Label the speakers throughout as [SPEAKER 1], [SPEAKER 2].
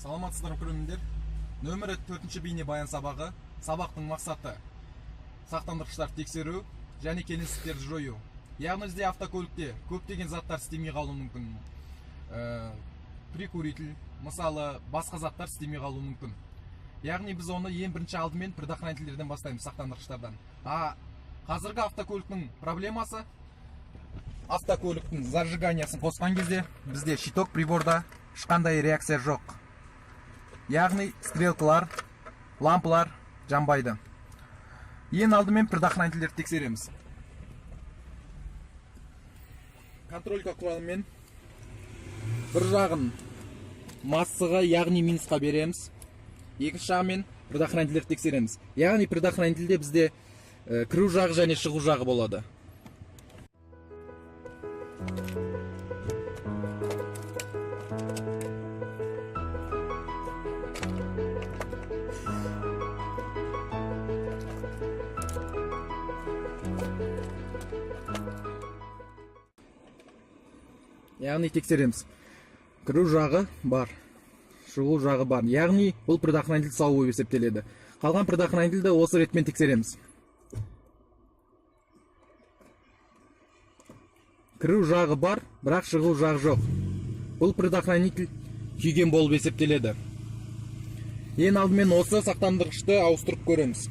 [SPEAKER 1] Саламатсыздар көрермендер. Нөмірі 4-ші бейне баян сабағы. Сабақтың мақсаты сақтандырғыштарды тексеру және келеңсіздіктерді жою. Яғни бізде автокөлікте көптеген заттар істемей қалуы мүмкін. Прикуритель, мысалы, басқа заттар істемей қалуы мүмкін. Яғни біз оны ең бірінші алдымен предохранительдерден бастаймыз, сақтандырғыштардан. Қазіргі автокөліктің проблемасы, автокөліктің зажиганиясын қосқан кезде бізде щиток приборда ешқандай реакция жоқ. Яғни стрелкалар, лампалар жанбайды. Ең алдымен предохранительдерді тексереміз. Контролька құралымен бір жағын массаға, яғни минусқа береміз. Екінші жағымен предохранительдерді тексереміз. Яғни предохранительде бізде кіру жағы және шығу жағы болады. Яғни тексереміз. Кіру жағы бар, шығу жағы бар. Яғни бұл предохранитель сау болып есептеледі. Қалған предохранительді осы ретпен тексереміз. Кіру жағы бар, бірақ шығу жағы жоқ. Бұл предохранитель күйген болып есептеледі. Ең алдымен осы сақтандырғышты ауыстырып көреміз.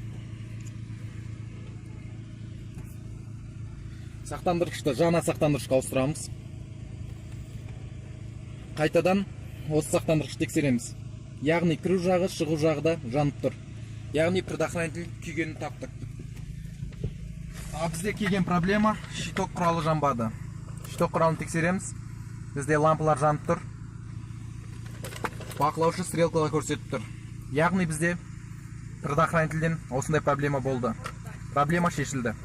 [SPEAKER 1] Сақтандырғышты жаңа сақтандырғышқа ауыстырамыз. Қайтадан осы сақтандырғышты тексереміз. Яғни кіру жағы, шығу жағы да жанып тұр. Яғни предохранитель күйгенін таптық. Бізде келген проблема щиток құралы жанбады. Щиток құралын тексереміз. Бізде лампалар жанып тұр. Бақылаушы стрелкалар көрсетіп тұр. Яғни бізде предохранительден осындай проблема болды. Проблема шешілді.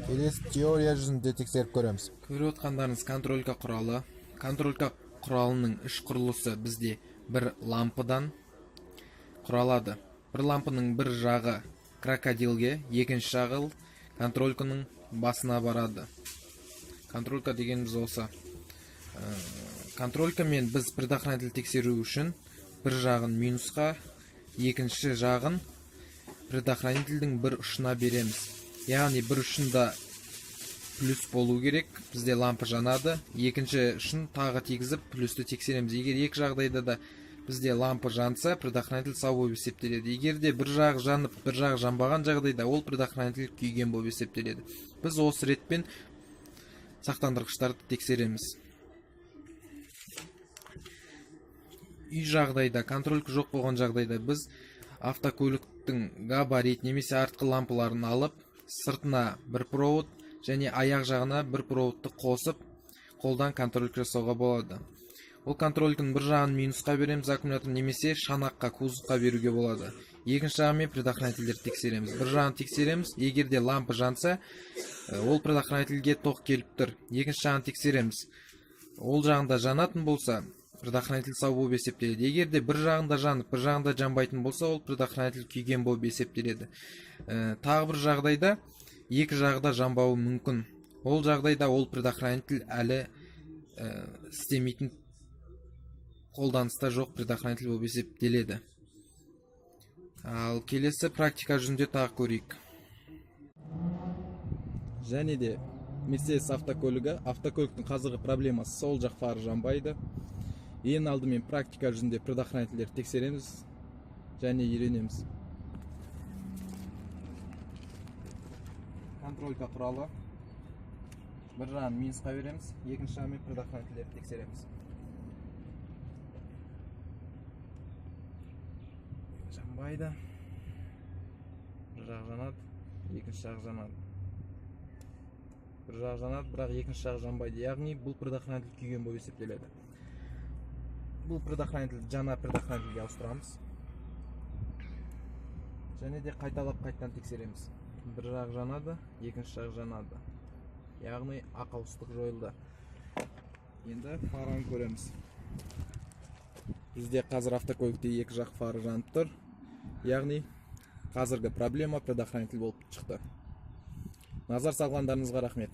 [SPEAKER 2] Келесі теория жүзінде тексеріп көреміз.
[SPEAKER 1] Көріп отқандарыңыз контролька құралы. Контролька құралының іш құрылысы бізде бір лампадан құралады. Бір лампаның бір жағы крокодилге, екінші жағы контрольканың басына барады. Контролька дегеніміз осы. Контролькамен біз предохранитель тексеру үшін бір жағын минусқа, екінші жағын предохранительдің бір ұшына береміз. Яғни бір ұшында плюс болу керек, бізде лампа жанады. Екінші ұшын тағы тегізіп плюсті тексереміз. Егер екі жағдайда да бізде лампа жанса, предохранитель сау болып есептеледі. Егер де бір жағы жанып, бір жағы жанбаған жағдайда ол предохранитель күйген болып есептеледі. Біз осы ретпен сақтандырғыштарды тексереміз. Үй жағдайда, контролька жоқ болған жағдайда біз автокөліктің габарит немесе артқы лампаларын алып, сыртына бір провод және аяқ жағына бір проводты қосып, қолдан контролька жасауға болады. Ол контрольканың бір жағын минусқа береміз, аккумулятор немесе шанаққа, кузовқа беруге болады. Екінші жағымен предохранительдерді тексереміз. Бір жағын тексереміз, егер де лампа жанса, ол предохранительге тоқ келіп тұр. Екінші жағын тексереміз. Ол жағында жанатын болса, предохранитель сау болып есептеледі. Егер де бір жағында жанып, бір жағында жанбайтын болса, ол предохранитель күйген болып есептеледі. Тағы бір жағдайда екі жағда жанбауы мүмкін. Ол жағдайда ол предохранитель әлі істемейтін, қолданыста жоқ предохранитель болып есептеледі. Ал келесі практика жүзінде тағы көрейік. Және де Mercedes автокөлігі, автокөліктің қазіргі проблемасы сол жақ фары жанбайды. Ең алдымен практика жүзінде предохранительдерді тексереміз және үйренеміз. Контролька құралы. Бір жағын минусқа береміз, екінші жағымен предохранительдерді тексереміз. Жанбайды. Бір жақ жанады, екінші жақ жанады. Бір жақ жанады, бірақ екінші жақ жанбайды. Яғни бұл предохранитель күйген болып есептеледі. Бұл предохранитель жаңа предохранительге ауыстырамыз. Және де қайталап қайттан тексереміз. Бір жақ жанады, екінші жақ жанады. Яғни ақаусыздық жойылды. Енді фараны көреміз. Бізде қазір автокөлікте екі жақ фары жанып тұр. Яғни қазіргі проблема предохранитель болып шықты. Назар салғандарыңызға рахмет.